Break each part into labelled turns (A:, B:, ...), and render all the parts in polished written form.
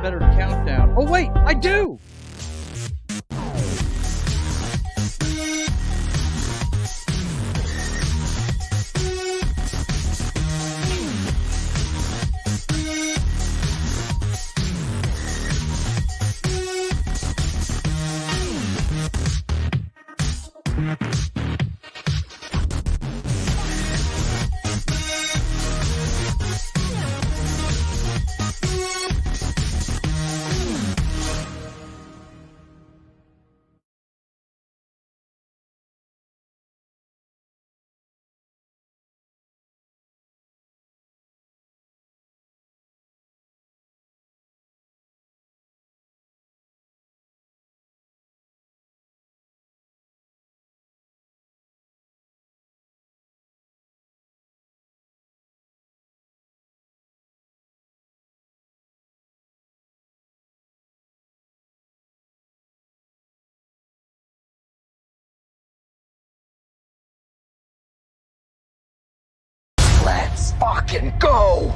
A: better countdown. Oh, wait, I do.
B: Let's fucking go!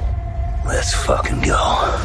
C: Let's fucking go.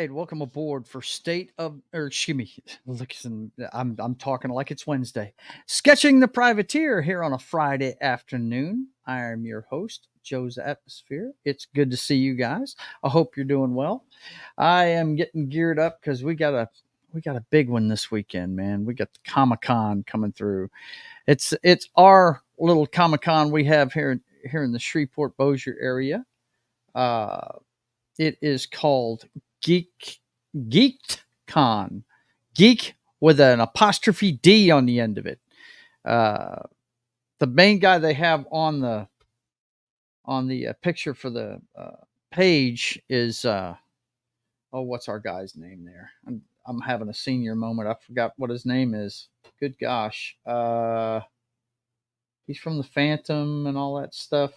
A: Welcome aboard for listen, I'm talking like it's Wednesday. Sketching the Privateer here on a Friday afternoon. I am your host, Joe's Atmosphere. It's good to see you guys. I hope you're doing well. I am getting geared up because we got a big one this weekend, man. We got the Comic-Con coming through. It's our little Comic-Con we have here in the Shreveport Bossier area. It is called GeekCon. Geek with an apostrophe D on the end of it. The main guy they have on the picture for the page is what's our guy's name there? I'm having a senior moment. I forgot what his name is. Good gosh. He's from the Phantom and all that stuff.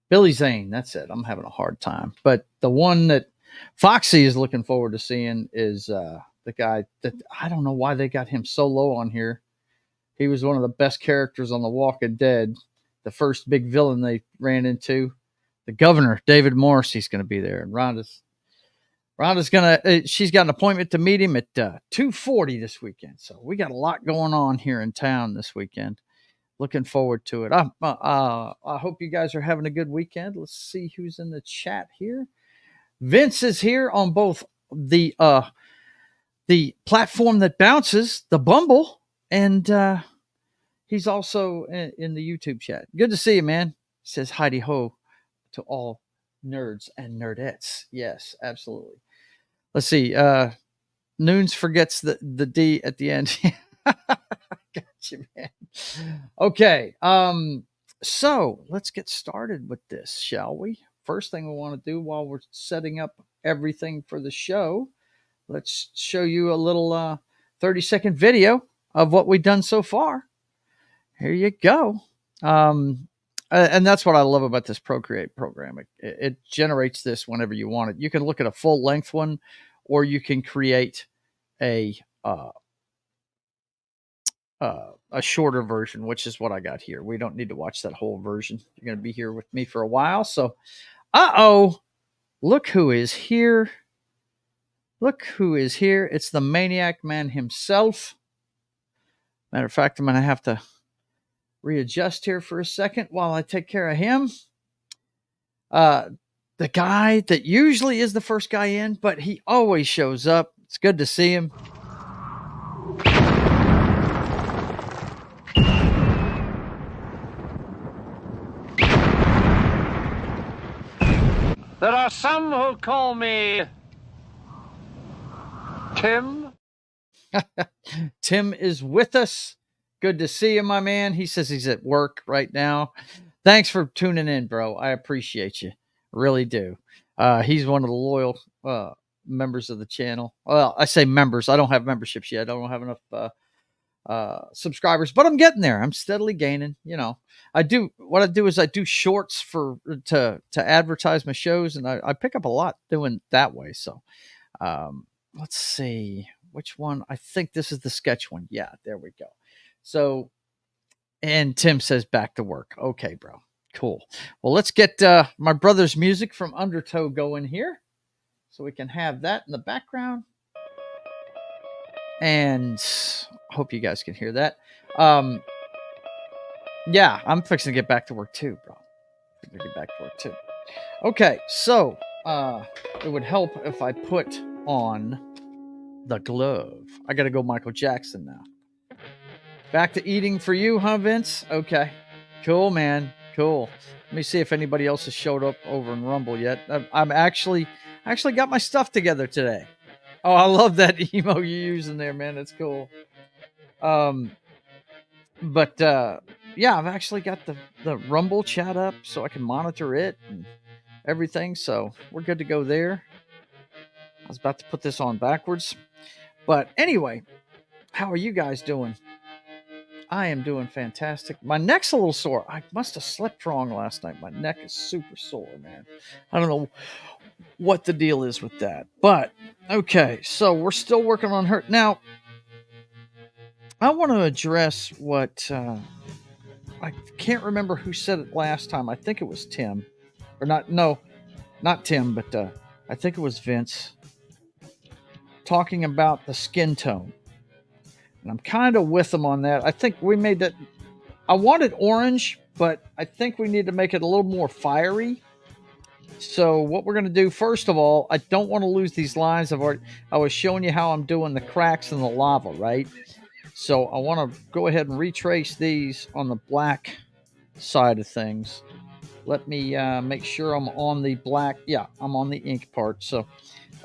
A: Billy Zane, that's it. I'm having a hard time. But the one that Foxy is looking forward to seeing is the guy that I don't know why they got him so low on here. He was one of the best characters on The Walking Dead. The first big villain they ran into. The governor, David Morse, he's going to be there. And Rhonda's she's got an appointment to meet him at 2:40 this weekend. So we got a lot going on here in town this weekend. Looking forward to it. I hope you guys are having a good weekend. Let's see who's in the chat here. Vince is here on both the platform that bounces, the Bumble, and he's also in the YouTube chat. Good to see you, man. He says Heidi ho to all nerds and nerdettes. Yes, absolutely. Let's see. Noons forgets the D at the end. Got you, man. Okay. So let's get started with this, shall we? First thing we want to do while we're setting up everything for the show, let's show you a little 30-second video of what we've done so far. Here you go. And that's what I love about this Procreate program. It generates this whenever you want it. You can look at a full length one, or you can create a shorter version, which is what I got here. We don't need to watch that whole version. You're going to be here with me for a while. So, look who is here. Look who is here. It's the Maniac Man himself. Matter of fact, I'm going to have to readjust here for a second while I take care of him. The guy that usually is the first guy in, but he always shows up. It's good to see him.
D: There are some who call me Tim.
A: Tim is with us. Good to see you, my man. He says he's at work right now. Thanks for tuning in, bro. I appreciate you. Really do. He's one of the loyal members of the channel. Well, I say members. I don't have memberships yet. I don't have enough subscribers, but I'm getting there. I'm steadily gaining. You know, I do shorts to advertise my shows, and I pick up a lot doing that way. So let's see which one. I think this is the sketch one. Yeah, there we go. So, and Tim says back to work. Okay, bro. Cool. Well, let's get my brother's music from Undertow going here, so we can have that in the background. And hope you guys can hear that. Yeah, I'm fixing to get back to work too, bro. Get back to work too. Okay, so it would help if I put on the glove. I gotta go Michael Jackson now. Back to eating for you, huh, Vince? Okay, cool, man. Cool. Let me see if anybody else has showed up over in Rumble yet. I'm actually got my stuff together today. Oh, I love that emo you're using there, man. That's cool. But yeah, I've actually got the Rumble chat up so I can monitor it and everything. So we're good to go there. I was about to put this on backwards. But anyway, how are you guys doing? I am doing fantastic. My neck's a little sore. I must have slept wrong last night. My neck is super sore, man. I don't know what the deal is with that. But okay, so we're still working on her. Now, I want to address what I can't remember who said it last time. I think it was Tim. Or not, no, not Tim, but I think it was Vince talking about the skin tone. And I'm kind of with him on that. I think we made that. I wanted orange, but I think we need to make it a little more fiery. So what we're going to do, first of all, I don't want to lose these lines. I was showing you how I'm doing the cracks in the lava, right? So I want to go ahead and retrace these on the black side of things. Let me make sure I'm on the black. Yeah, I'm on the ink part. So,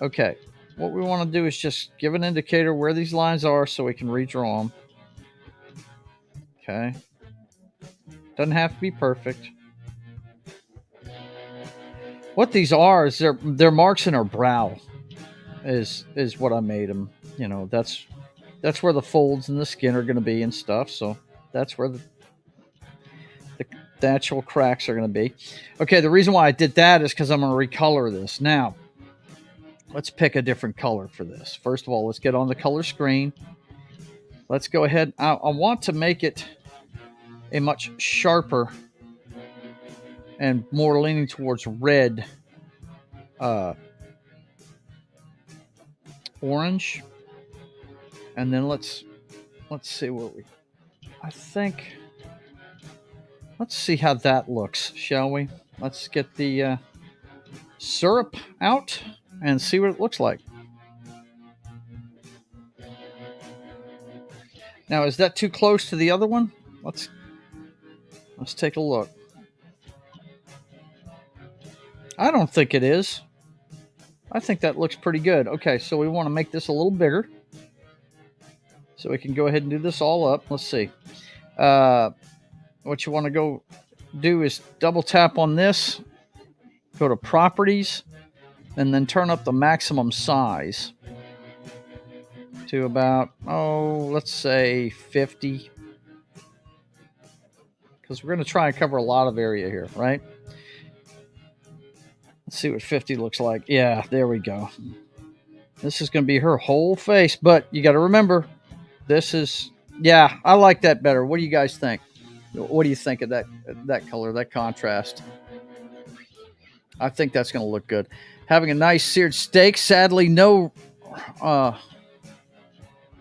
A: okay. What we want to do is just give an indicator where these lines are so we can redraw them. Okay. Doesn't have to be perfect. What these are is they're marks in her brow is what I made them. You know, that's where the folds in the skin are going to be and stuff. So that's where the actual cracks are going to be. Okay, the reason why I did that is because I'm going to recolor this. Now, let's pick a different color for this. First of all, let's get on the color screen. Let's go ahead. I want to make it a much sharper and more leaning towards red orange. And then let's see what I think. Let's see how that looks, shall we? Let's get the syrup out and see what it looks like. Now, is that too close to the other one? Let's take a look. I don't think it is. I think that looks pretty good. Okay, so we want to make this a little bigger. So we can go ahead and do this all up. Let's see. What you want to go do is double tap on this. Go to Properties. And then turn up the maximum size to about, let's say 50. Because we're going to try and cover a lot of area here, right? Let's see what 50 looks like. Yeah, there we go. This is going to be her whole face. But you got to remember, this is, yeah, I like that better. What do you guys think? What do you think of that color, that contrast? I think that's going to look good. Having a nice seared steak. Sadly, no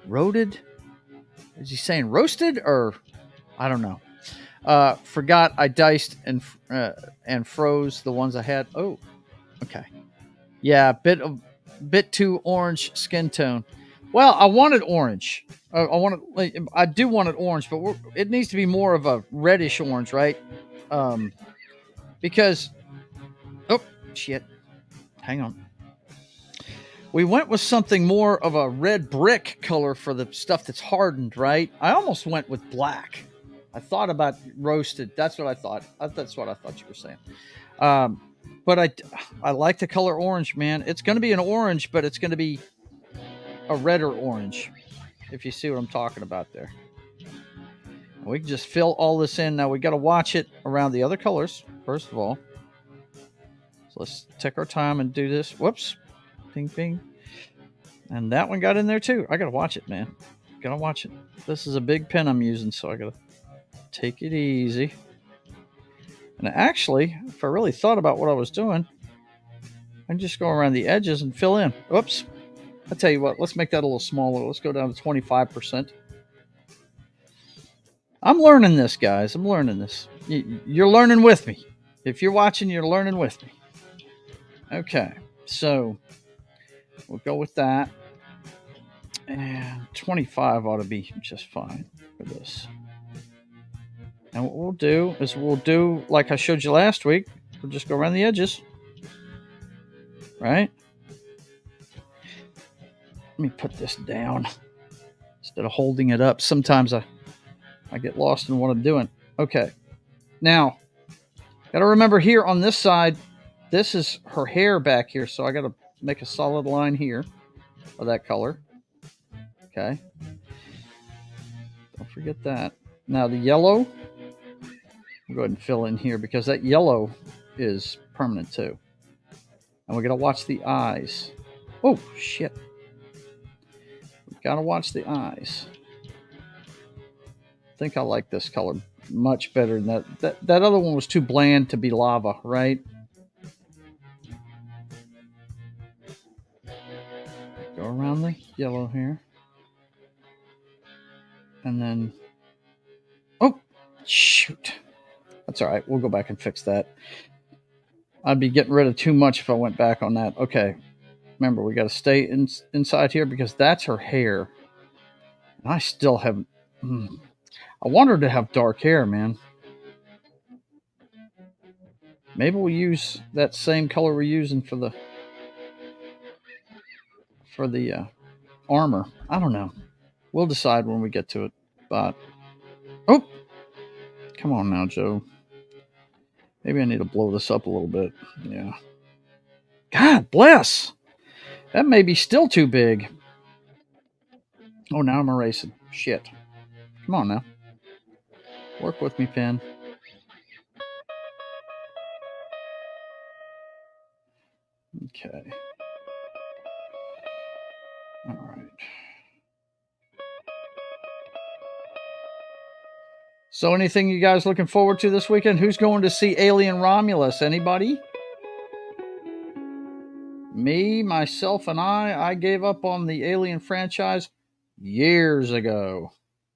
A: roasted. Is he saying roasted or I don't know. Forgot I diced and froze the ones I had. Oh, okay. Yeah, bit too orange skin tone. Well, I wanted orange. I do want it orange, but it needs to be more of a reddish orange, right? Because oh shit, hang on. We went with something more of a red brick color for the stuff that's hardened, right? I almost went with black. I thought about roasted. That's what I thought. That's what I thought you were saying. But I like the color orange, man. It's going to be an orange, but it's going to be a redder orange, if you see what I'm talking about there. And we can just fill all this in. Now we got to watch it around the other colors, first of all. So let's take our time and do this. Whoops. Ping, ping. And that one got in there too. I got to watch it, man. Got to watch it. This is a big pen I'm using, so I got to take it easy. And actually, if I really thought about what I was doing, I can just go around the edges and fill in. Oops. I'll tell you what, let's make that a little smaller. Let's go down to 25%. I'm learning this, guys. I'm learning this. You're learning with me. If you're watching, you're learning with me. Okay, so we'll go with that. And 25 ought to be just fine for this. And what we'll do is like I showed you last week. We'll just go around the edges. Right? Let me put this down instead of holding it up. Sometimes I get lost in what I'm doing. Okay. Now, got to remember here on this side, this is her hair back here. So I got to make a solid line here of that color. Okay. Don't forget that. Now the yellow, I'll go ahead and fill in here because that yellow is permanent too. And we got to watch the eyes. Oh, shit. We got to watch the eyes. I think I like this color much better than that. That other one was too bland to be lava, right? Go around the yellow here. And then, oh, shoot. That's all right. We'll go back and fix that. I'd be getting rid of too much if I went back on that. Okay. Remember, we got to stay inside here because that's her hair. And I still have... I want her to have dark hair, man. Maybe we'll use that same color we're using for the armor. I don't know. We'll decide when we get to it. But oh, come on now, Joe. Maybe I need to blow this up a little bit. Yeah. God bless. That may be still too big. Oh, now I'm erasing. Shit. Come on now. Work with me, pen. Okay. All right. So anything you guys looking forward to this weekend? Who's going to see Alien Romulus? Anybody? Me, myself, and I gave up on the Alien franchise years ago.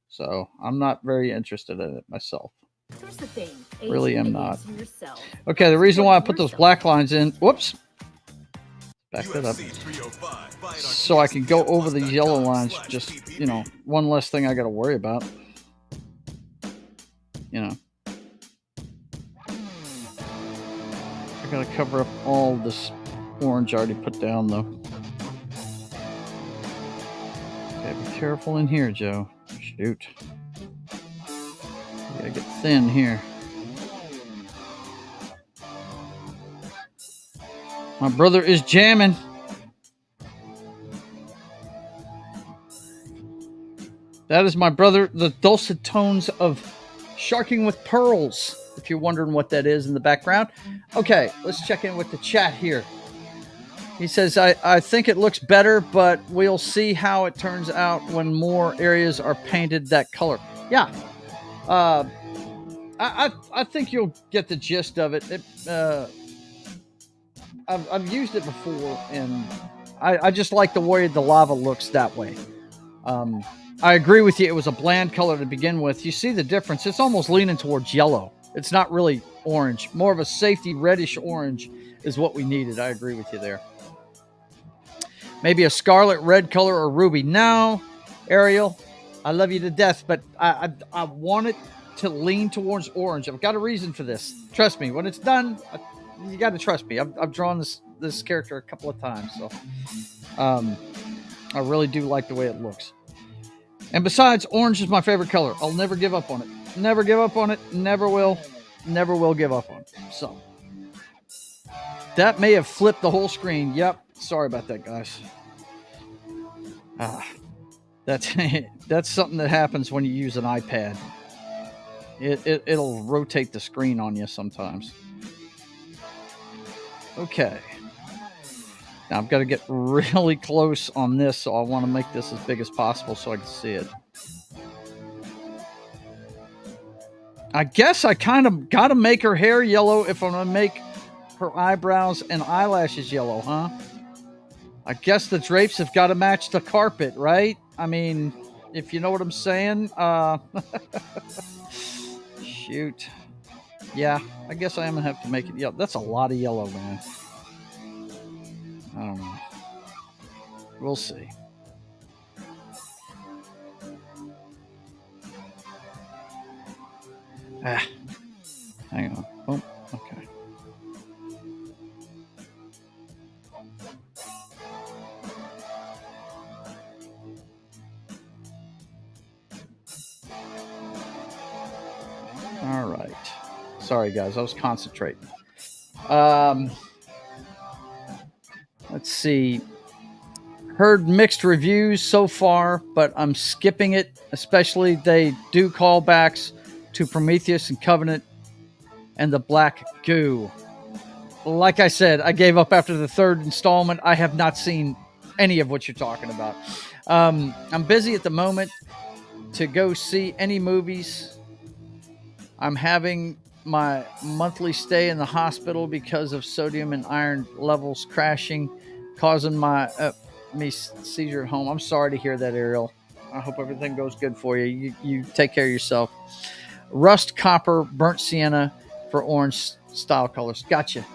A: So I'm not very interested in it myself.
E: Here's the thing.
A: Really am not. Okay, the reason why I put those black lines in, whoops, back that up, so I can go over these yellow lines, just, one less thing I got to worry about. I got to cover up all this orange I already put down, though. Okay, be careful in here, Joe. Shoot. You gotta get thin here. My brother is jamming. That is my brother, the dulcet tones of Sharking with Pearls, if you're wondering what that is in the background. Okay, let's check in with the chat here. He says, I think it looks better, but we'll see how it turns out when more areas are painted that color. Yeah. I think you'll get the gist of it. I've used it before, and I just like the way the lava looks that way. I agree with you. It was a bland color to begin with. You see the difference. It's almost leaning towards yellow. It's not really orange. More of a safety reddish orange is what we needed. I agree with you there. Maybe a scarlet red color or ruby. No, Ariel, I love you to death, but I want it to lean towards orange. I've got a reason for this. Trust me. When it's done, you got to trust me. I've drawn this character a couple of times, so I really do like the way it looks. And besides, orange is my favorite color. I'll never give up on it. Never give up on it. Never will. Never will give up on it. So that may have flipped the whole screen. Yep. Sorry about that, guys. That's something that happens when you use an iPad. It'll rotate the screen on you sometimes. Okay. Now I've got to get really close on this, so I want to make this as big as possible so I can see it. I guess I kind of got to make her hair yellow if I'm going to make her eyebrows and eyelashes yellow, huh? I guess the drapes have got to match the carpet, right? I mean, if you know what I'm saying. Shoot. Yeah, I guess I am going to have to make it yellow. That's a lot of yellow, man. I don't know. We'll see. Hang on. Oh, okay. All right. Sorry, guys. I was concentrating. Let's see. Heard mixed reviews so far, but I'm skipping it. Especially they do callbacks to Prometheus and Covenant and the Black Goo. Like I said, I gave up after the third installment. I have not seen any of what you're talking about. I'm busy at the moment to go see any movies. I'm having my monthly stay in the hospital because of sodium and iron levels crashing, causing me seizure at home. I'm sorry to hear that, Ariel. I hope everything goes good for you. You take care of yourself. Rust copper, burnt sienna for orange style colors. Gotcha.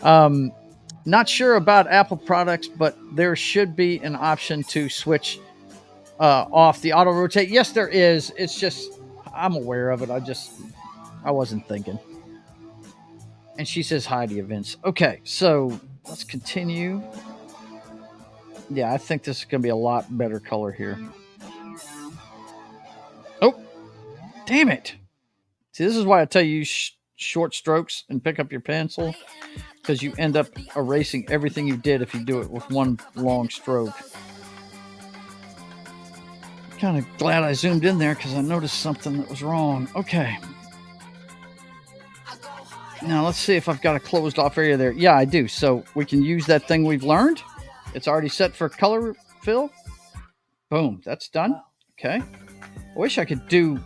A: Not sure about Apple products, but there should be an option to switch off the auto rotate. Yes, there is. It's just I'm aware of it. I wasn't thinking. And she says hi to you, Vince. Okay, so let's continue. Yeah, I think this is going to be a lot better color here. Oh, damn it. See, this is why I tell you short strokes and pick up your pencil, because you end up erasing everything you did if you do it with one long stroke. Kind of glad I zoomed in there because I noticed something that was wrong. Okay. Now let's see if I've got a closed off area there. Yeah, I do. So we can use that thing we've learned. It's already set for color fill. Boom. That's done. Okay. I wish I could do...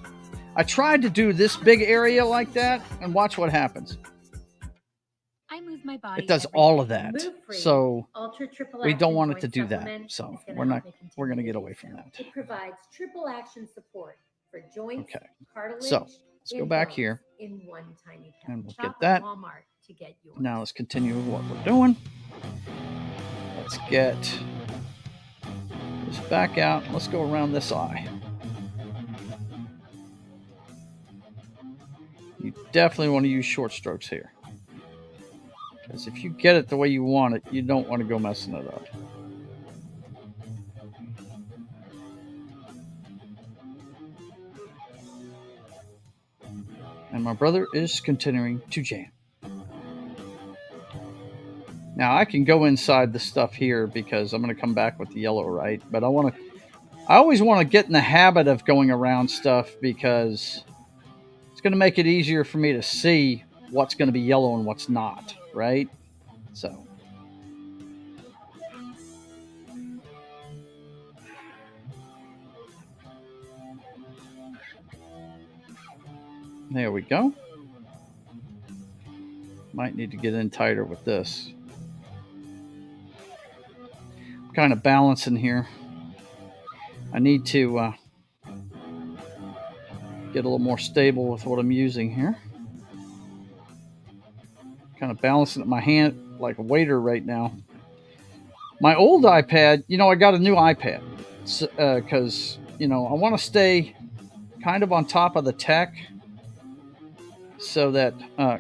A: I tried to do this big area like that and watch what happens.
E: I move my body.
A: It does all of that. So we don't want it to do that. So we're going to get away from that.
E: It provides triple action support for joints, cartilage,
A: so let's go back here
E: in one tiny pill.
A: and we'll get that.
E: To get yours.
A: Now let's continue with what we're doing. Let's get this back out. Let's go around this eye. You definitely want to use short strokes here. Because if you get it the way you want it, you don't want to go messing it up. And my brother is continuing to jam. Now I can go inside the stuff here because I'm going to come back with the yellow, right? But I always want to get in the habit of going around stuff because it's going to make it easier for me to see what's going to be yellow and what's not, right? So there we go. Might need to get in tighter with this. I'm kind of balancing here. I need to get a little more stable with what I'm using here. Kind of balancing my hand like a waiter right now. My old iPad, I got a new iPad because, I want to stay kind of on top of the tech so that,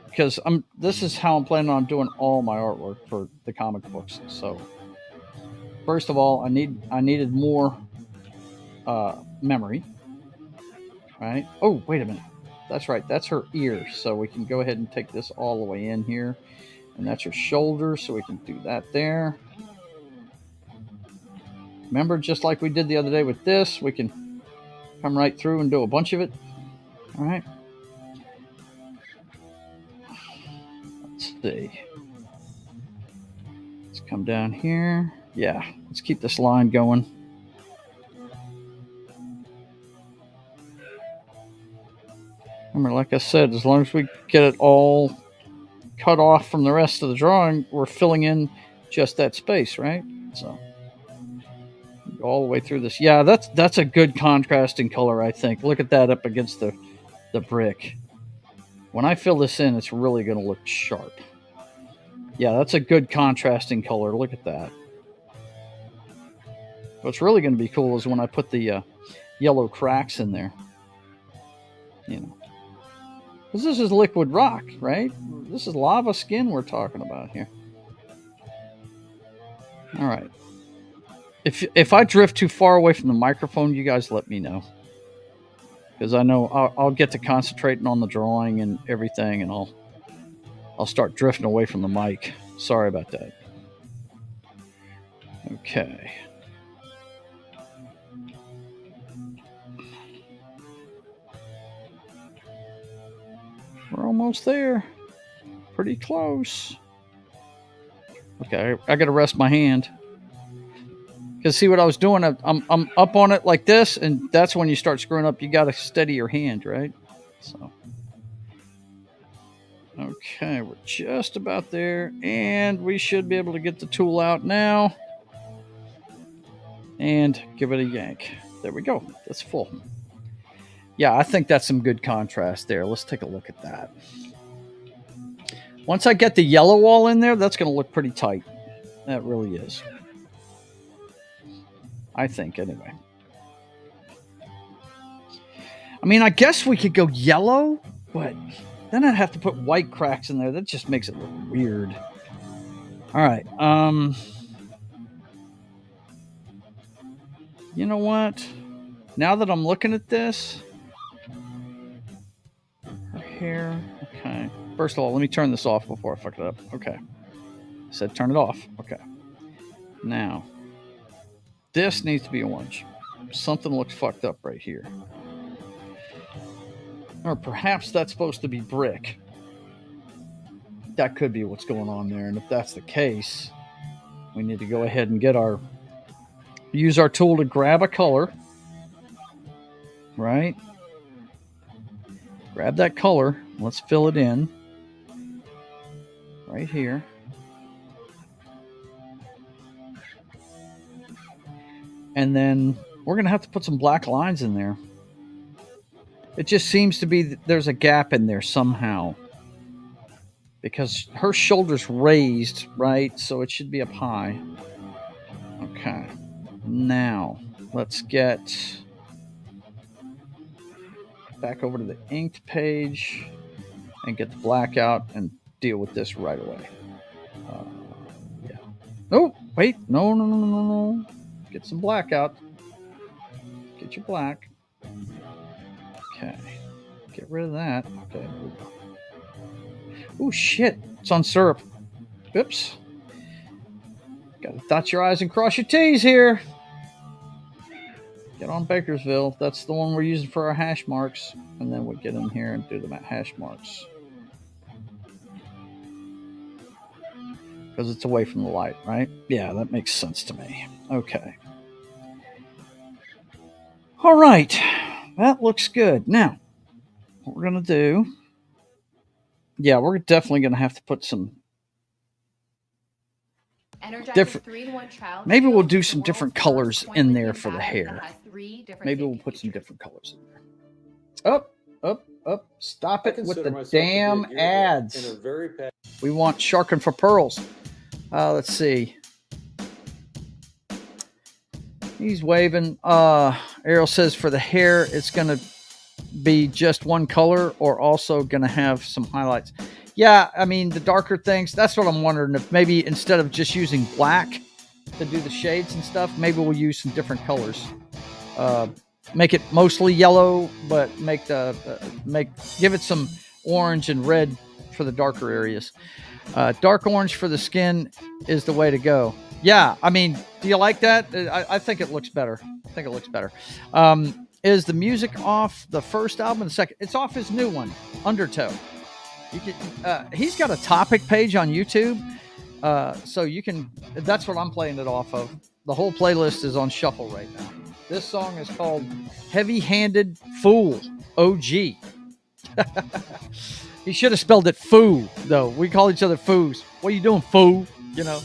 A: because this is how I'm planning on doing all my artwork for the comic books. So first of all, I needed more memory, right? Oh, wait a minute. That's right. That's her ear. So we can go ahead and take this all the way in here. And that's her shoulder. So we can do that there. Remember, just like we did the other day with this, we can come right through and do a bunch of it. All right. Let's see. Let's come down here. Yeah. Let's keep this line going. Remember, like I said, as long as we get it all cut off from the rest of the drawing, we're filling in just that space, right? So go all the way through this. Yeah, that's a good contrasting color, I think. Look at that up against the brick. When I fill this in, it's really going to look sharp. Yeah, that's a good contrasting color. Look at that. What's really going to be cool is when I put the yellow cracks in there. Because this is liquid rock, right? This is lava skin we're talking about here. All right. If I drift too far away from the microphone, you guys let me know. Because I know I'll get to concentrating on the drawing and everything, and I'll start drifting away from the mic. Sorry about that. Okay. We're almost there. Pretty close. Okay, I got to rest my hand. Because see what I was doing? I'm up on it like this, and that's when you start screwing up. You got to steady your hand, right? So. Okay, we're just about there, and we should be able to get the tool out now and give it a yank. There we go. That's full. Yeah, I think that's some good contrast there. Let's take a look at that. Once I get the yellow wall in there, that's going to look pretty tight. That really is. I think, anyway. I mean, I guess we could go yellow, but then I'd have to put white cracks in there. That just makes it look weird. All right. You know what? Now that I'm looking at this, her hair. Okay. First of all, let me turn this off before I fuck it up. Okay. I said turn it off. Okay. Now, this needs to be orange. Something looks fucked up right here. Or perhaps that's supposed to be brick. That could be what's going on there. And if that's the case, we need to go ahead and use our tool to grab a color. Right? Grab that color. Let's fill it in. Right here. And then we're going to have to put some black lines in there. It just seems to be there's a gap in there somehow. Because her shoulder's raised, right? So it should be up high. Okay. Now, let's get back over to the inked page and get the black out and deal with this right away. Yeah. Oh, wait. No. Get some black out. Get your black. Okay. Get rid of that. Okay. Oh, shit. It's on syrup. Oops. Gotta dot your I's and cross your T's here. Get on Bakersville. That's the one we're using for our hash marks. And then we'll get in here and do the hash marks. Because it's away from the light, right? Yeah, that makes sense to me. Okay. All right. That looks good. Now, what we're going to do... Yeah, we're definitely going to have to put some different. Maybe we'll do some different colors in there for the hair. Maybe we'll put some different colors in there. Up. Stop it with the damn ads. We want Sharking for Pearls. Let's see. He's waving. Ariel says for the hair, it's going to be just one color or also going to have some highlights. Yeah, I mean, the darker things, that's what I'm wondering. If maybe instead of just using black to do the shades and stuff, maybe we'll use some different colors. Make it mostly yellow, but give it some orange and red for the darker areas. Dark orange for the skin is the way to go. Yeah, I mean, do you like that? I think it looks better. Is the music off the first album and the second? It's off his new one, Undertow. He's got a topic page on YouTube, so you can. That's what I'm playing it off of. The whole playlist is on shuffle right now. This song is called Heavy Handed Fool, OG. He should have spelled it foo, though. We call each other foos. What are you doing, foo? You know,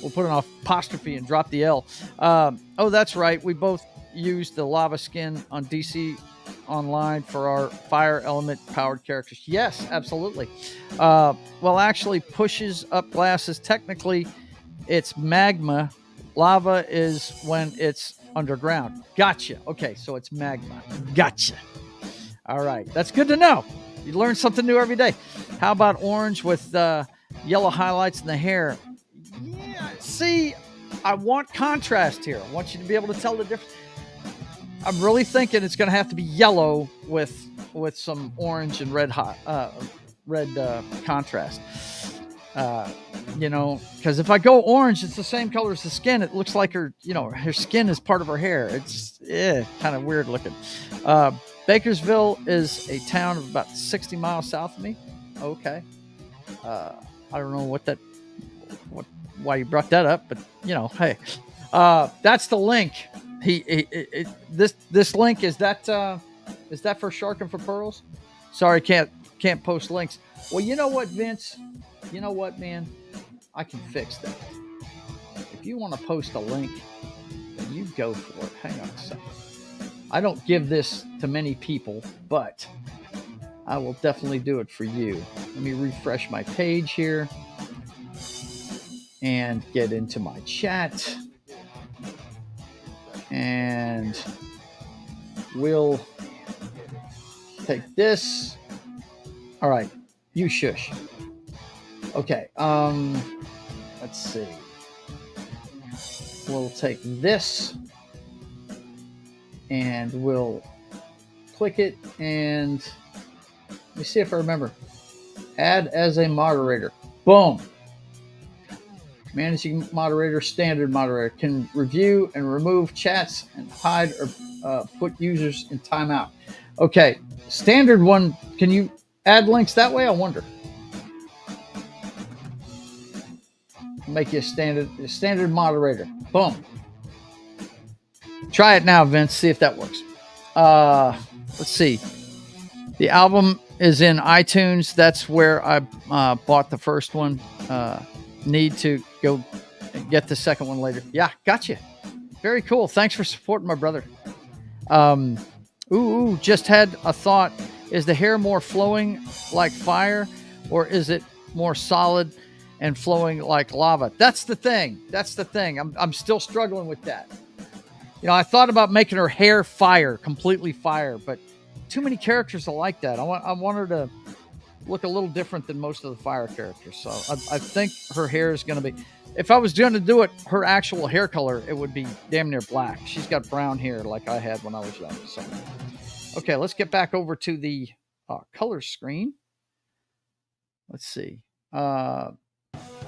A: we'll put an apostrophe and drop the L. Oh, that's right. We both used the lava skin on DC Online for our fire element powered characters. Yes, absolutely. Well, actually, pushes up glasses. Technically, it's magma. Lava is when it's underground. Gotcha. Okay, so it's magma. Gotcha. All right, that's good to know. You learn something new every day. How about orange with yellow highlights in the hair? Yeah, see, I want contrast here. I want you to be able to tell the difference. I'm really thinking it's going to have to be yellow with some orange and red contrast. Because if I go orange, it's the same color as the skin. It looks like her skin is part of her hair. It's kind of weird looking. Bakersville is a town of about 60 miles south of me. Okay. I don't know why you brought that up, but hey, that's the link. This link is that for Sharking for Pearls? Sorry, can't post links. Well, you know what, Vince? You know what, man? I can fix that. If you want to post a link, then you go for it. Hang on a second. I don't give this to many people, but I will definitely do it for you. Let me refresh my page here and get into my chat. And we'll take this. All right, you shush. Okay, let's see. We'll take this and we'll click it, and let me see if I remember. Add as a moderator. Boom. Managing moderator, standard moderator, can review and remove chats and hide or put users in timeout. Okay, standard one, can you add links that way? I wonder. Make you a standard moderator. Boom. Try it now, Vince. See if that works. Let's see. The album is in iTunes. That's where I bought the first one. Need to go get the second one later. Yeah, gotcha. Very cool. Thanks for supporting my brother. Just had a thought. Is the hair more flowing like fire, or is it more solid and flowing like lava? That's the thing. I'm still struggling with that. I thought about making her hair fire, completely fire, but too many characters are like that. I want her to look a little different than most of the fire characters. So I think her hair is going to be, if I was going to do it, her actual hair color, it would be damn near black. She's got brown hair like I had when I was young. So, okay, let's get back over to the color screen. Let's see.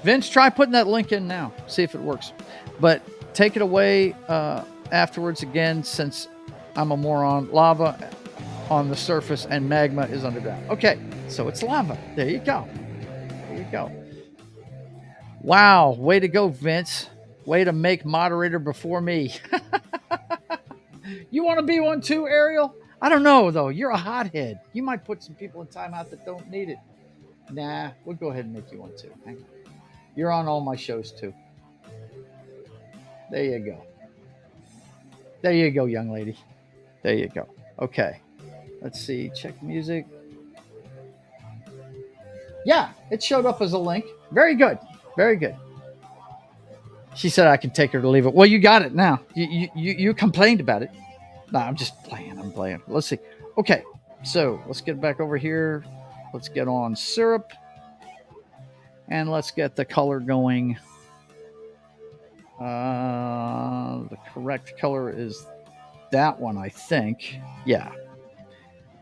A: Vince, try putting that link in now. See if it works. But take it away afterwards again, since I'm a moron. Lava on the surface and magma is underground. Okay, so it's lava. There you go. Wow, way to go, Vince. Way to make moderator before me. You want to be one too, Ariel? I don't know, though. You're a hothead. You might put some people in timeout that don't need it. Nah, we'll go ahead and make you one too. Hang on. You're on all my shows too. There you go. There you go, young lady. There you go. Okay. Let's see. Check music. Yeah, it showed up as a link. Very good. Very good. She said I could take her to leave it. Well, you got it now. You complained about it. No, I'm just playing. I'm playing. Let's see. Okay. So let's get back over here. Let's get on syrup. And let's get the color going. The correct color is that one, I think. Yeah.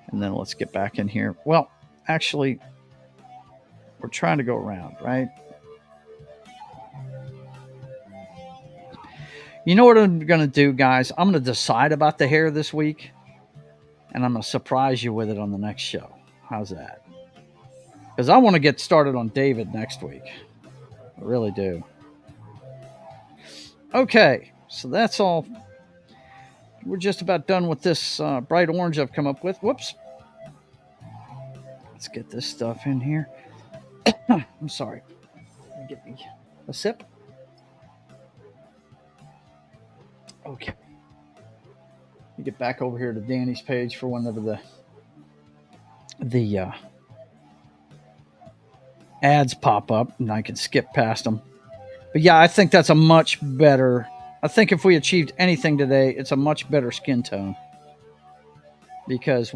A: And then let's get back in here. Well, actually, we're trying to go around, right? You know what I'm going to do, guys? I'm going to decide about the hair this week. And I'm going to surprise you with it on the next show. How's that? Because I want to get started on David next week. I really do. Okay, so that's all. We're just about done with this bright orange I've come up with. Whoops. Let's get this stuff in here. I'm sorry. Get me a sip. Okay. You get back over here to Danny's page for whenever the ads pop up, and I can skip past them. But yeah, I think that's a much better. I think if we achieved anything today, it's a much better skin tone. Because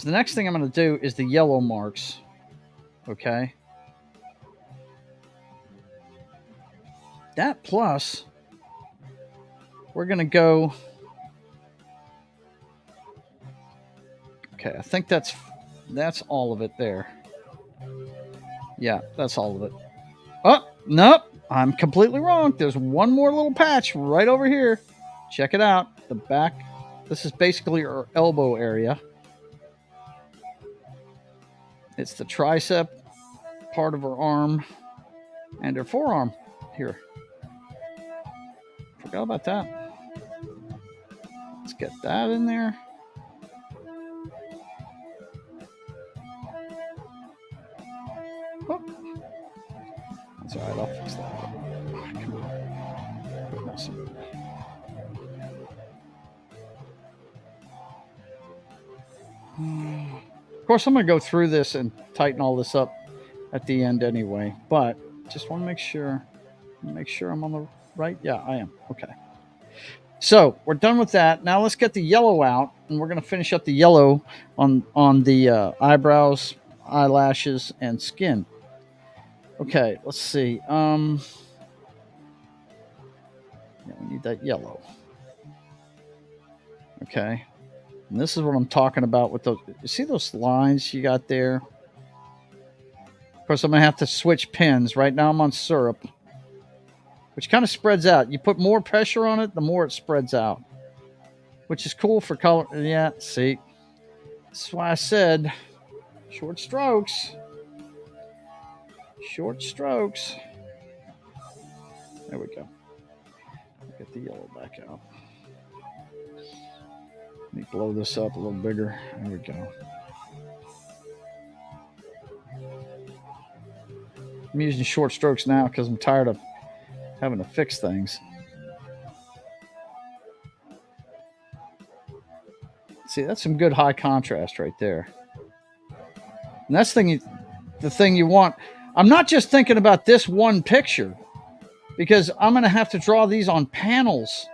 A: the next thing I'm going to do is the yellow marks. Okay. That plus, we're going to go. Okay, I think that's all of it there. Yeah, that's all of it. Oh, nope. I'm completely wrong. There's one more little patch right over here. Check it out. The back. This is basically our elbow area. It's the tricep part of her arm and her forearm here. Forgot about that. Let's get that in there. Oh. That's all right. I'll fix that. Oh, come on. Awesome. Of course, I'm going to go through this and tighten all this up at the end anyway, but just want to make sure I'm on the right. Yeah, I am. Okay. So we're done with that. Now let's get the yellow out, and we're going to finish up the yellow on the eyebrows, eyelashes, and skin. Okay, let's see. Yeah, we need that yellow. Okay. And this is what I'm talking about with those. You see those lines you got there? Of course, I'm going to have to switch pens. Right now I'm on syrup, which kind of spreads out. You put more pressure on it, the more it spreads out, which is cool for color. Yeah, see? That's why I said short strokes. Short strokes. There we go. Get the yellow back out. Let me blow this up a little bigger. There we go. I'm using short strokes now because I'm tired of having to fix things. See, that's some good high contrast right there. And that's the thing you want. I'm not just thinking about this one picture, because I'm going to have to draw these on panels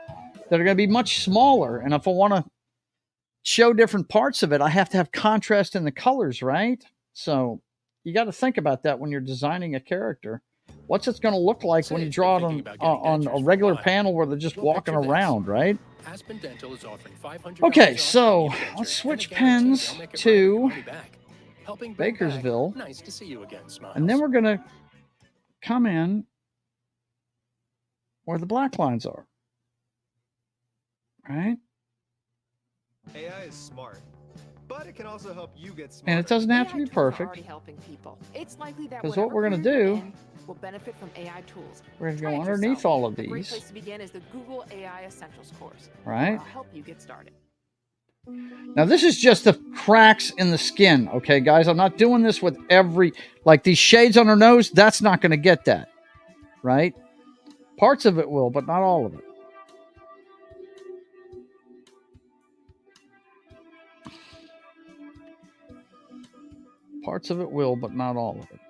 A: that are going to be much smaller. And if I want to show different parts of it, I have to have contrast in the colors, right? So you got to think about that when you're designing a character. What's it going to look like when you draw it on a regular panel where they're just walking around, right? Okay, so let's switch pens to Bakersville.
F: Nice to see you again, Smiles.
A: And then we're going to come in where the black lines are. Right?
G: AI is smart, but it can also help you get smarter.
A: And it doesn't have to be perfect. Because what we're going to do,
H: will benefit from AI tools.
A: We're going to go underneath all of these.
H: A great place to begin is the Google AI Essentials course.
A: Right?
H: I'll help you get started.
A: Now, this is just the cracks in the skin, okay, guys? I'm not doing this with like these shades on her nose. That's not going to get that. right? Parts of it will, but not all of it. Parts of it will, but not all of it.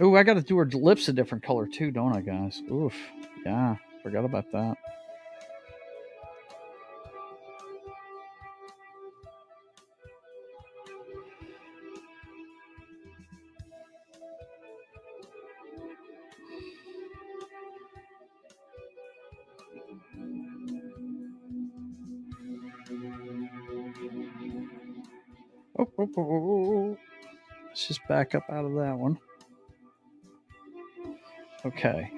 A: Ooh, I got to do her lips a different color too, don't I, guys? Oof. Yeah, forgot about that. Oh. Let's just back up out of that one. Okay.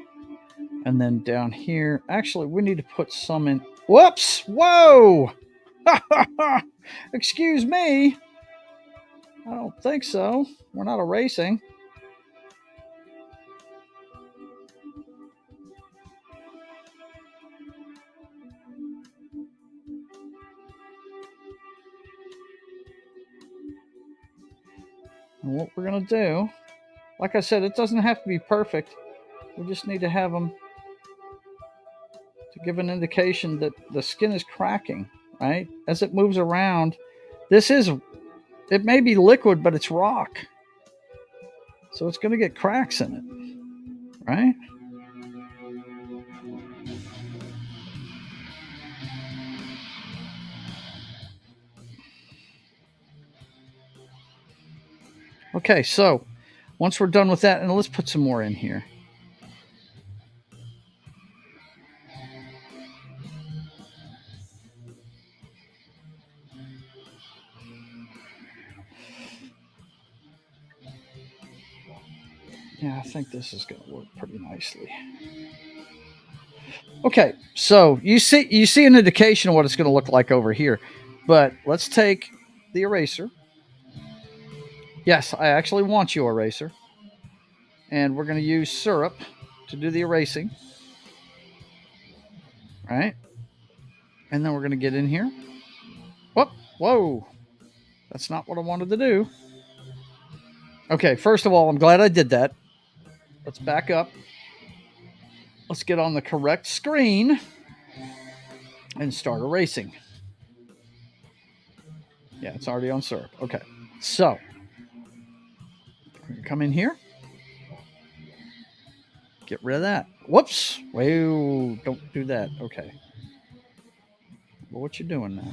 A: And then down here, actually, we need to put some in. Whoops! Whoa! Excuse me. I don't think so. We're not erasing. And what we're going to do, like I said, it doesn't have to be perfect. We just need to have them to give an indication that the skin is cracking, right? As it moves around, it may be liquid, but it's rock. So it's going to get cracks in it, right? Okay, so once we're done with that, and let's put some more in here. Yeah, I think this is going to work pretty nicely. Okay, so you see an indication of what it's going to look like over here. But let's take the eraser. Yes, I actually want you eraser. And we're going to use syrup to do the erasing. Right? And then we're going to get in here. Whoa. That's not what I wanted to do. Okay, first of all, I'm glad I did that. Let's back up. Let's get on the correct screen and start erasing. Yeah, it's already on syrup. Okay, so come in here. Get rid of that. Whoops. Whoa, don't do that. Okay. Well, what you doing now?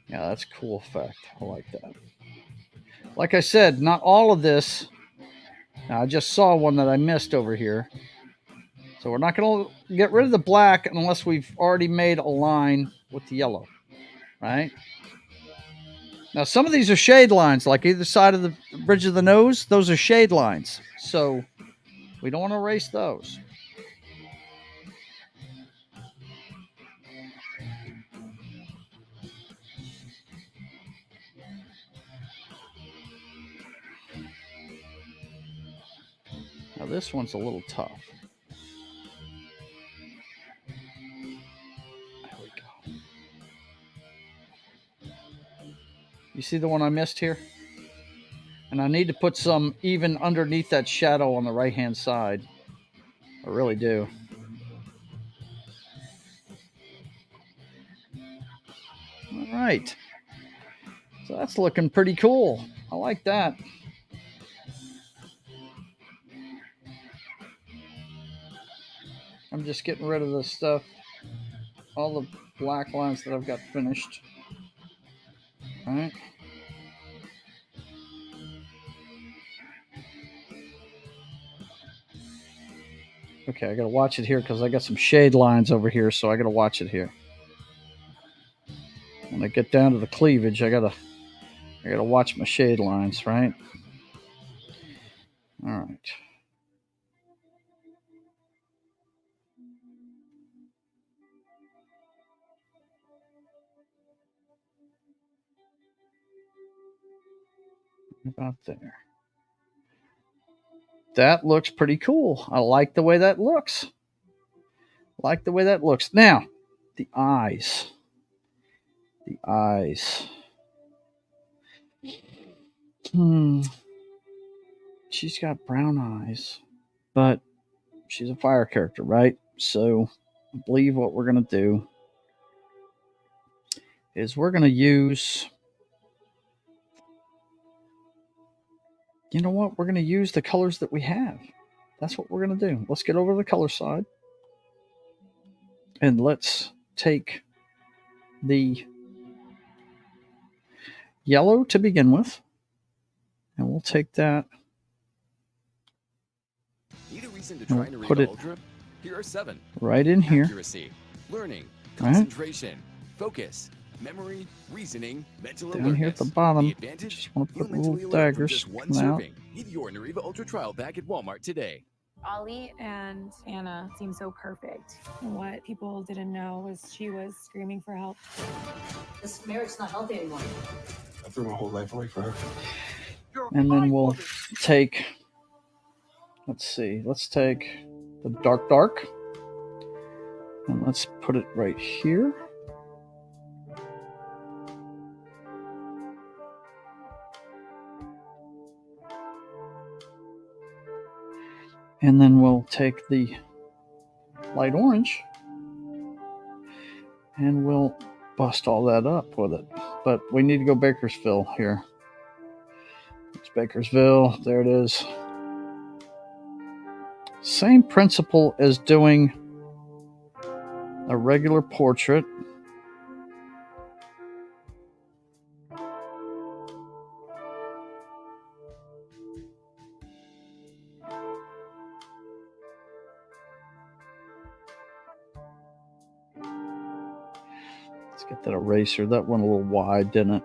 A: Yeah, that's a cool effect. I like that. Like I said, not all of this. Now, I just saw one that I missed over here. So we're not going to get rid of the black unless we've already made a line with the yellow, right? Now, some of these are shade lines, like either side of the bridge of the nose. Those are shade lines. So we don't want to erase those. Now, this one's a little tough. There we go. You see the one I missed here? And I need to put some even underneath that shadow on the right-hand side. I really do. All right. So that's looking pretty cool. I like that. I'm just getting rid of the stuff, all the black lines that I've got finished. All right. Okay, I gotta watch it here because I got some shade lines over here, so I gotta watch it here. When I get down to the cleavage, I gotta watch my shade lines, right? All right. About there. That looks pretty cool. I like the way that looks. Like the way that looks. Now, the eyes. The eyes. She's got brown eyes, but she's a fire character, right? So I believe what we're going to do is we're going to use, you know what? We're going to use the colors that we have. That's what we're going to do. Let's get over to the color side. And let's take the yellow to begin with. And we'll take that.
F: Need a reason to try
A: Put it
F: Ultra? Here are 7.
A: Right in here.
F: Accuracy, learning, concentration, focus, memory, reasoning, mental
A: down
F: alertness.
A: here at the bottom.
F: The advantage,
A: Just want to put
F: you'll
A: little
F: mentally alert from
A: daggers
F: just one
A: coming out.
F: serving. Get your Nariva Ultra trial back at Walmart today.
I: Ollie and Anna seemed so perfect. And what people didn't know was she was screaming for help.
E: This marriage's not healthy anymore.
C: I threw my whole life away for her.
A: And then we'll take, let's take the dark. And let's put it right here. And then we'll take the light orange and we'll bust all that up with it. But we need to go Bakersville here. It's Bakersville. There it is. Same principle as doing a regular portrait. Let's get that eraser. That went a little wide, didn't it?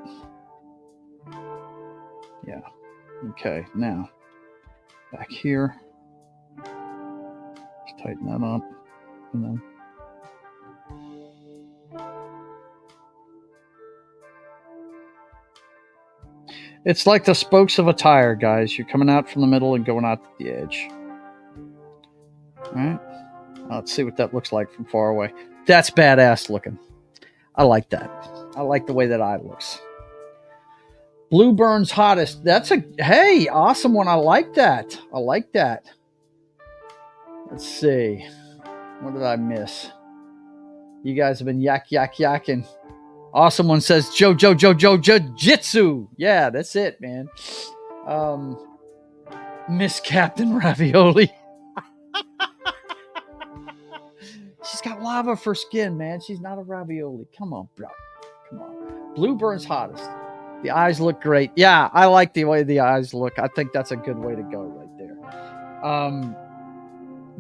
A: Yeah. Okay, now back here. Let's tighten that up. And then it's like the spokes of a tire, guys. You're coming out from the middle and going out to the edge. All right. Let's see what that looks like from far away. That's badass looking. I like that. I like the way that eye looks. Blue Burns Hottest. That's a, hey, awesome one. I like that. I like that. Let's see. What did I miss? You guys have been yakking. Awesome one says Jojo Jiu-Jitsu. Yeah, that's it, man. Miss Captain Ravioli. She's got lava for skin, man. She's not a ravioli. Come on, bro. Come on. Blue Burns Hottest. The eyes look great. Yeah, I like the way the eyes look. I think that's a good way to go right there.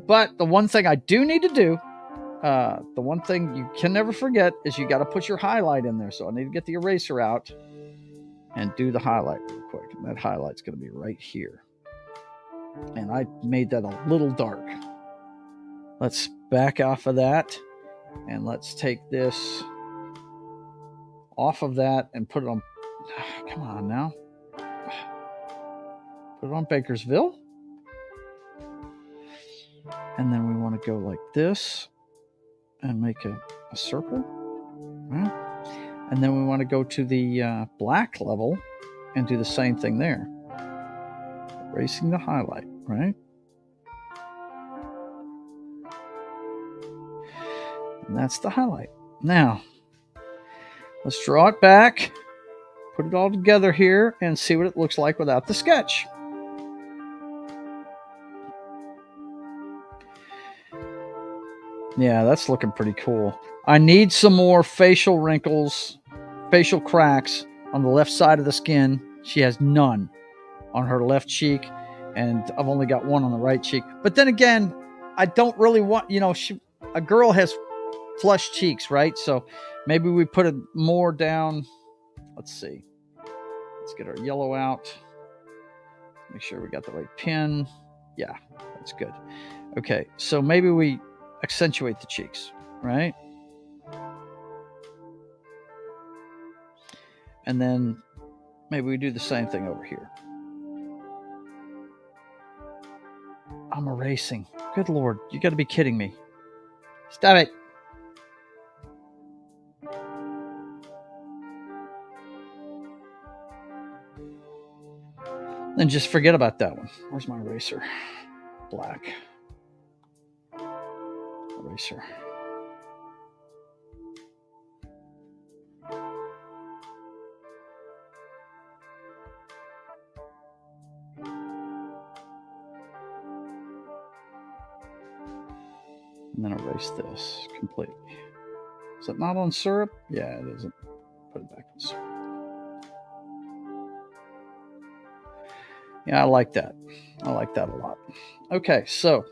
A: But the one thing I do need to do, the one thing you can never forget is you got to put your highlight in there. So I need to get the eraser out and do the highlight real quick. And that highlight's going to be right here. And I made that a little dark. Let's back off of that. And let's take this off of that and put it on. Come on now. Put it on Bakersville. And then we want to go like this and make a circle. Right? And then we want to go to the black level and do the same thing there. Erasing the highlight, right? And that's the highlight. Now, let's draw it back, put it all together here, and see what it looks like without the sketch. Yeah, that's looking pretty cool. I need some more facial wrinkles, facial cracks on the left side of the skin. She has none on her left cheek, and I've only got one on the right cheek. But then again, I don't really want, a girl has flush cheeks, right? So maybe we put it more down. Let's see. Let's get our yellow out. Make sure we got the right pin. Yeah, that's good. Okay, so maybe we accentuate the cheeks, right? And then maybe we do the same thing over here. I'm erasing. Good Lord. You got to be kidding me. Stop it. Then just forget about that one. Where's my eraser? Black. Eraser. And then erase this completely. Is it not on syrup? Yeah, it isn't. Put it back on syrup. Yeah, I like that. I like that a lot. Okay, so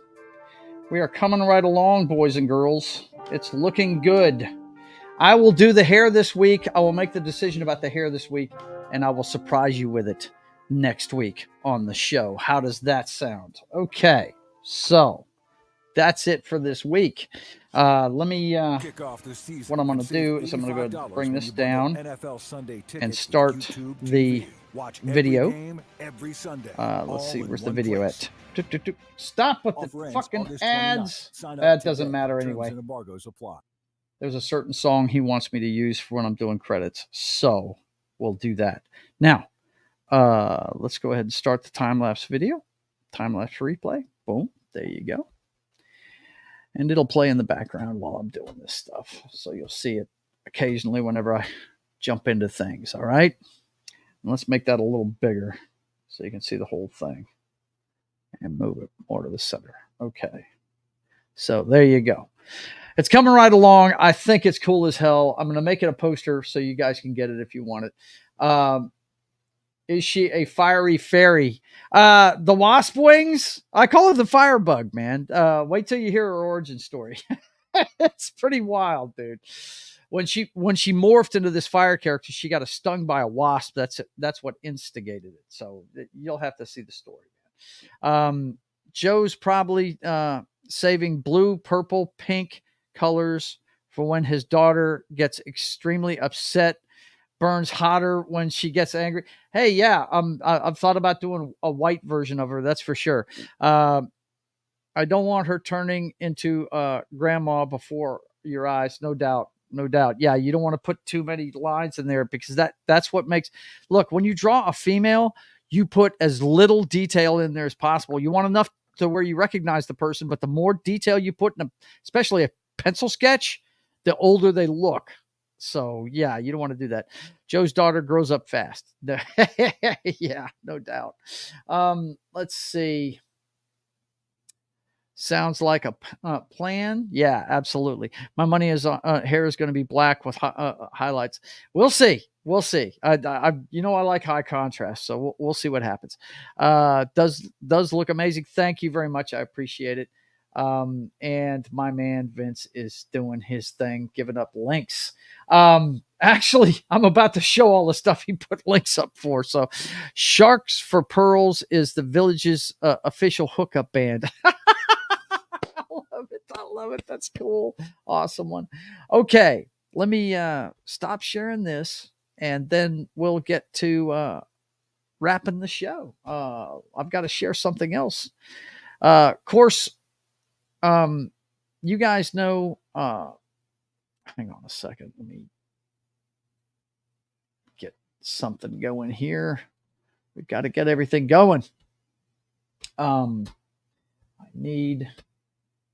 A: we are coming right along, boys and girls. It's looking good. I will do the hair this week. I will make the decision about the hair this week, and I will surprise you with it next week on the show. How does that sound? Okay, so that's it for this week. Let me, what I'm going to do is I'm going to go bring this down and start the video. Let's see, where's the video at? Stop with the fucking ads. That doesn't matter anyway. There's a certain song he wants me to use for when I'm doing credits, so we'll do that. Now, let's go ahead and start the time-lapse video. Time-lapse replay. Boom. There you go. And it'll play in the background while I'm doing this stuff. So you'll see it occasionally whenever I jump into things. All right. And let's make that a little bigger so you can see the whole thing. And move it more to the center. Okay. So there you go. It's coming right along. I think it's cool as hell. I'm going to make it a poster so you guys can get it if you want it. Is she a fiery fairy? The wasp wings? I call her the firebug, man. Wait till you hear her origin story. It's pretty wild, dude. When she morphed into this fire character, she got stung by a wasp. That's what instigated it. So you'll have to see the story. Joe's probably saving blue, purple, pink colors for when his daughter gets extremely upset. Burns hotter when she gets angry. Hey, yeah, I've thought about doing a white version of her. That's for sure. I don't want her turning into grandma before your eyes. No doubt. No doubt. Yeah, you don't want to put too many lines in there because that's what makes. Look, when you draw a female, you put as little detail in there as possible. You want enough to where you recognize the person, but the more detail you put in especially a pencil sketch, the older they look. So, yeah, you don't want to do that. Joe's daughter grows up fast. Yeah, no doubt. Let's see. Sounds like a plan. Yeah, absolutely. My money is hair is going to be black with highlights. We'll see. We'll see. I like high contrast, so we'll see what happens. Does look amazing. Thank you very much. I appreciate it. And my man Vince is doing his thing, giving up links. Actually, I'm about to show all the stuff he put links up for. So, Sharks for Pearls is the Village's official hookup band. I love it. That's cool. Awesome one. Okay, let me stop sharing this, and then we'll get to wrapping the show. I've got to share something else. Of course, you guys know. Hang on a second. Let me get something going here. We've got to get everything going. I need.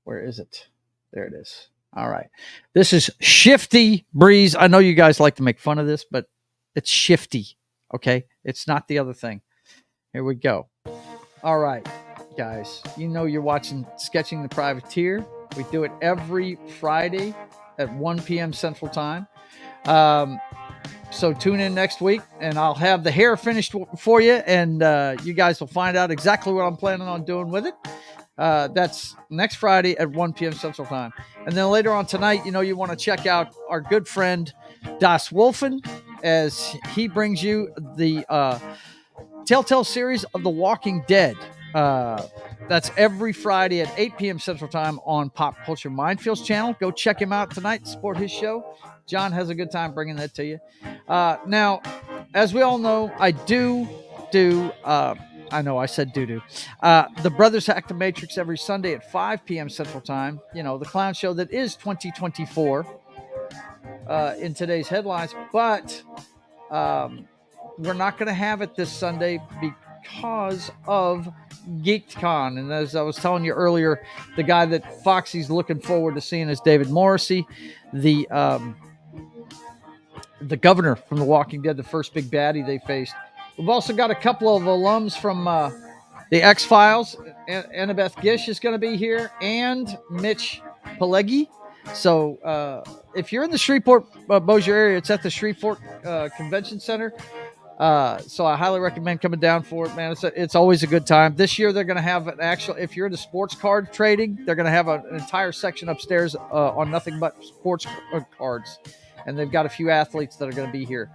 A: Where is it? There it is. All right. This is Shifty Breeze. I know you guys like to make fun of this, but it's Shifty. Okay. It's not the other thing. Here we go. All right, guys. You know you're watching Sketching the Privateer. We do it every Friday at 1 p.m. Central Time. So tune in next week, and I'll have the hair finished for you, and you guys will find out exactly what I'm planning on doing with it. That's next Friday at 1 p.m. Central Time. And then later on tonight, you want to check out our good friend Das Wolfen as he brings you the Telltale series of The Walking Dead. That's every Friday at 8 p.m. Central Time on Pop Culture Mindfield's channel. Go check him out tonight. Support his show. John has a good time bringing that to you. Now, as we all know, I I know I said doo-doo. The Brothers Hack the Matrix every Sunday at 5 p.m. Central Time. You know, the clown show that is 2024 in today's headlines. But we're not going to have it this Sunday because of GeekCon. And as I was telling you earlier, the guy that Foxy's looking forward to seeing is David Morrissey, the governor from The Walking Dead, the first big baddie they faced. We've also got a couple of alums from the X-Files. Annabeth Gish is going to be here, and Mitch Pileggi. So if you're in the Shreveport, Bossier area, it's at the Shreveport Convention Center. So I highly recommend coming down for it, man. It's always a good time. This year they're going to have an actual, if you're into sports card trading, they're going to have an entire section upstairs on nothing but sports cards. And they've got a few athletes that are going to be here.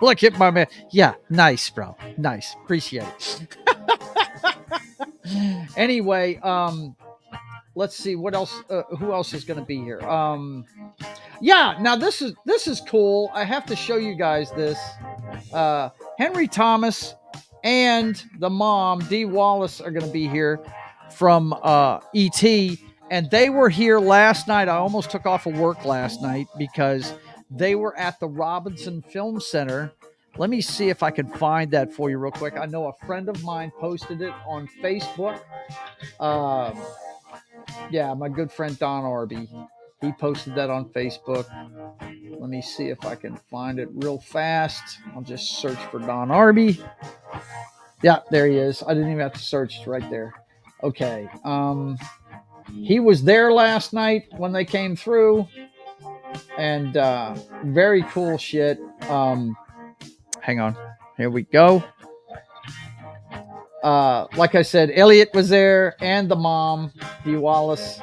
A: Look at my man. Yeah, nice, bro. Nice. Appreciate it. Anyway, let's see what else. Who else is going to be here? Yeah, now this is cool. I have to show you guys this. Henry Thomas and the mom, Dee Wallace, are going to be here from E.T., and they were here last night. I almost took off of work last night because they were at the Robinson Film Center. Let me see if I can find that for you real quick. I know a friend of mine posted it on Facebook. Yeah, my good friend Don Arby. He posted that on Facebook. Let me see if I can find it real fast. I'll just search for Don Arby. Yeah, there he is. I didn't even have to search. It's right there. Okay. He was there last night when they came through. And very cool shit. Hang on. Here we go. Like I said, Elliot was there and the mom, Dee Wallace.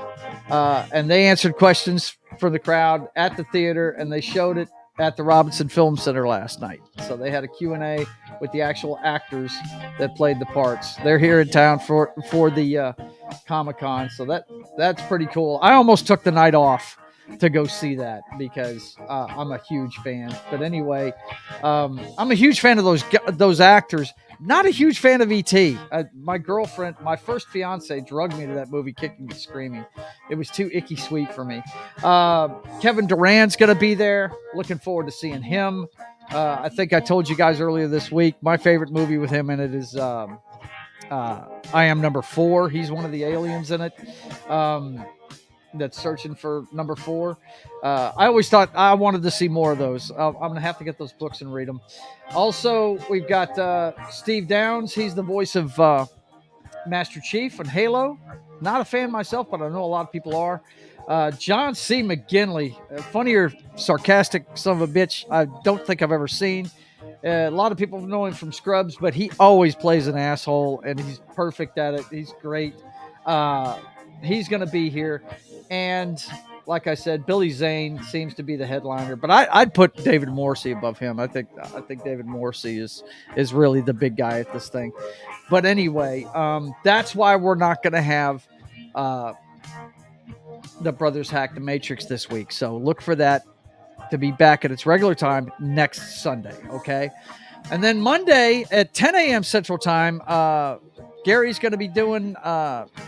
A: And they answered questions for the crowd at the theater, and they showed it at the Robinson Film Center last night. So they had a Q&A with the actual actors that played the parts. They're here in town for the Comic-Con, so that's pretty cool. I almost took the night off to go see that because I'm a huge fan. But anyway, I'm a huge fan of those actors. Not a huge fan of E.T. My girlfriend, my first fiance, drugged me to that movie kicking and screaming. It was too icky sweet for me. Kevin Durant's going to be there. Looking forward to seeing him. I think I told you guys earlier this week, my favorite movie with him in it is I Am Number 4. He's one of the aliens in it. That's searching for number 4. I always thought I wanted to see more of those. I'm going to have to get those books and read them. Also, we've got Steve Downs. He's the voice of Master Chief on Halo. Not a fan myself, but I know a lot of people are. John C. McGinley, funnier, sarcastic son of a bitch I don't think I've ever seen. A lot of people know him from Scrubs, but he always plays an asshole, and he's perfect at it. He's great. He's going to be here. And like I said, Billy Zane seems to be the headliner, but I'd put David Morrissey above him. I think David Morrissey is really the big guy at this thing. But anyway, that's why we're not going to have the Brothers Hack the Matrix this week. So look for that to be back at its regular time next Sunday. Okay. And then Monday at 10 a.m. Central Time, Gary's going to be doing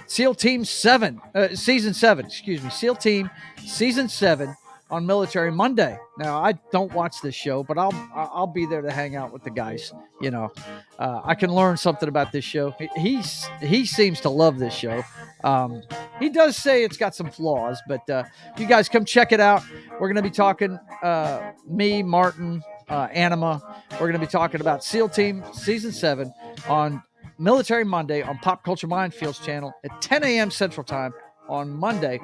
A: SEAL Team 7, Season 7, SEAL Team Season 7 on Military Monday. Now, I don't watch this show, but I'll be there to hang out with the guys. You know, I can learn something about this show. He seems to love this show. He does say it's got some flaws, but you guys come check it out. We're going to be talking, me, Martin, Anima. We're going to be talking about SEAL Team Season 7 on Military Monday on Pop Culture Minefields channel at 10 a.m. Central Time on Monday.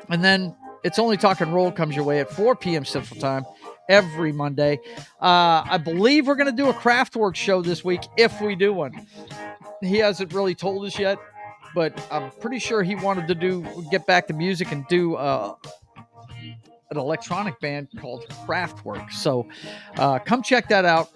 A: And then It's Only Talking Roll comes your way at 4 p.m. Central Time every Monday. I believe we're going to do a Craftwork show this week if we do one. He hasn't really told us yet, but I'm pretty sure he wanted to get back to music and do an electronic band called Craftwork. So come check that out.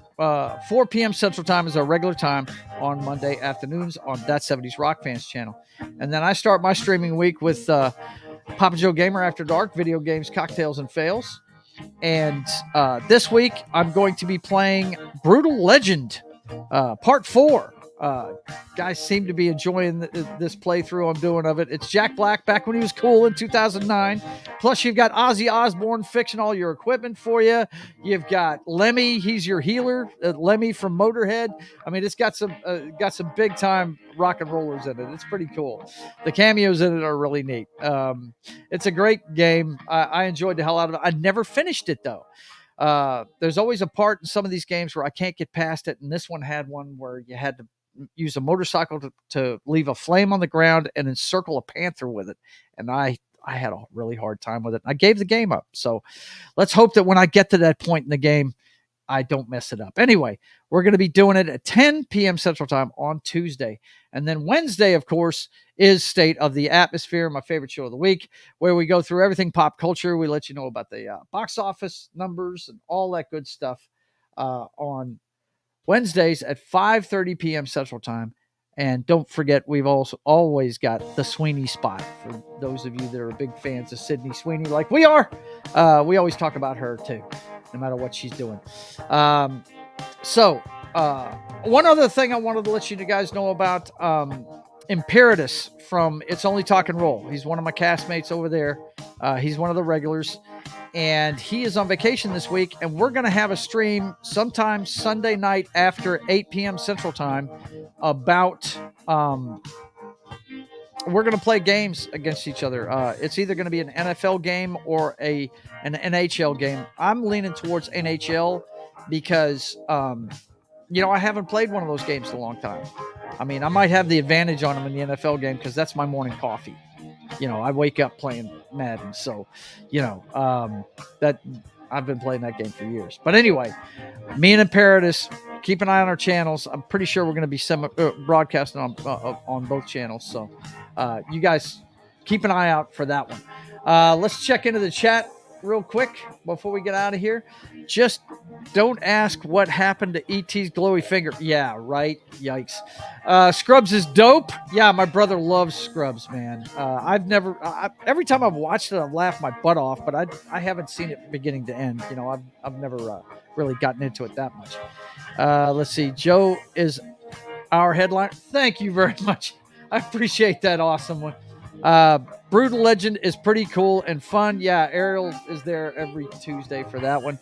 A: 4 p.m. Central Time is our regular time on Monday afternoons on That 70s Rock Fans channel. And then I start my streaming week with Papa Joe Gamer After Dark, video games, cocktails, and fails. And this week I'm going to be playing Brutal Legend Part 4. Guys seem to be enjoying this playthrough I'm doing of it. It's Jack Black back when he was cool in 2009. Plus, you've got Ozzy Osbourne fixing all your equipment for you. You've got Lemmy, he's your healer. Lemmy from Motorhead. I mean, it's got some big time rock and rollers in it. It's pretty cool. The cameos in it are really neat. It's a great game. I enjoyed the hell out of it. I never finished it though. There's always a part in some of these games where I can't get past it, and this one had one where you had to use a motorcycle to leave a flame on the ground and encircle a panther with it, and I had a really hard time with it. I gave the game up, so let's hope that when I get to that point in the game, I don't mess it up. Anyway, we're going to be doing it at 10 p.m. Central Time on Tuesday. And then Wednesday, of course, is State of the Atmosphere, my favorite show of the week, where we go through everything pop culture. We let you know about the box office numbers and all that good stuff on Wednesdays at 5:30 p.m. Central Time. And don't forget, we've also always got the Sweeney Spot. For those of you that are big fans of Sydney Sweeney, like we are, we always talk about her too, no matter what she's doing. So one other thing I wanted to let you guys know about, Imperatus from It's Only Talk and Roll. He's one of my castmates over there. He's one of the regulars. And he is on vacation this week, and we're going to have a stream sometime Sunday night after 8 p.m. Central Time about we're going to play games against each other. It's either going to be an NFL game or an NHL game. I'm leaning towards NHL because, I haven't played one of those games in a long time. I mean, I might have the advantage on them in the NFL game because that's my morning coffee. I wake up playing Madden. So, that I've been playing that game for years. But anyway, me and Imperatus, keep an eye on our channels. I'm pretty sure we're going to be broadcasting on both channels. So, you guys keep an eye out for that one. Let's check into the chat real quick before we get out of here. Just don't ask what happened to E.T.'s glowy finger. Yeah, right. Yikes. Scrubs is dope. Yeah, my brother loves Scrubs, man. Every time I've watched it, I've laughed my butt off, but I haven't seen it beginning to end. I've never really gotten into it that much. Let's see. Joe is our headline. Thank you very much. I appreciate that awesome one. Brutal Legend is pretty cool and fun. Yeah, Ariel is there every Tuesday for that one.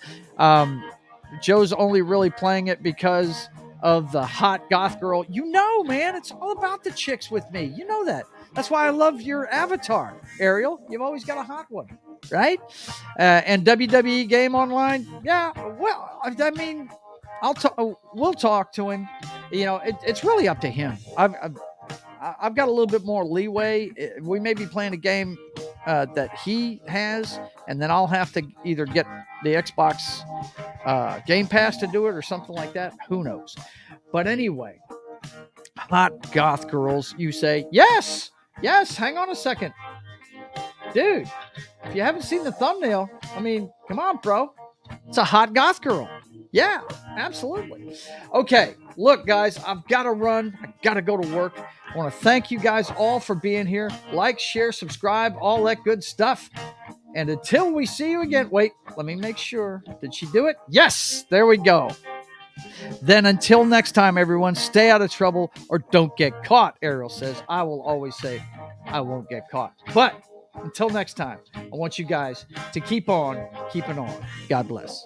A: Joe's only really playing it because of the hot goth girl. Man, it's all about the chicks with me. You know that. That's why I love your avatar, Ariel. You've always got a hot one, right? And WWE Game Online. Yeah, well, I mean, we'll talk to him. It's really up to him. I've got a little bit more leeway. We may be playing a game that he has, and then I'll have to either get the Xbox Game Pass to do it or something like that. Who knows? But anyway, hot goth girls, you say? Yes. Hang on a second. Dude, if you haven't seen the thumbnail, I mean, come on, bro. It's a hot goth girl. Yeah, absolutely. Okay, look, guys, I've got to run. I got to go to work. I want to thank you guys all for being here. Like, share, subscribe, all that good stuff. And until we see you again, wait, let me make sure. Did she do it? Yes, there we go. Then until next time, everyone, stay out of trouble or don't get caught, Ariel says. I will always say I won't get caught. But until next time, I want you guys to keep on keeping on. God bless.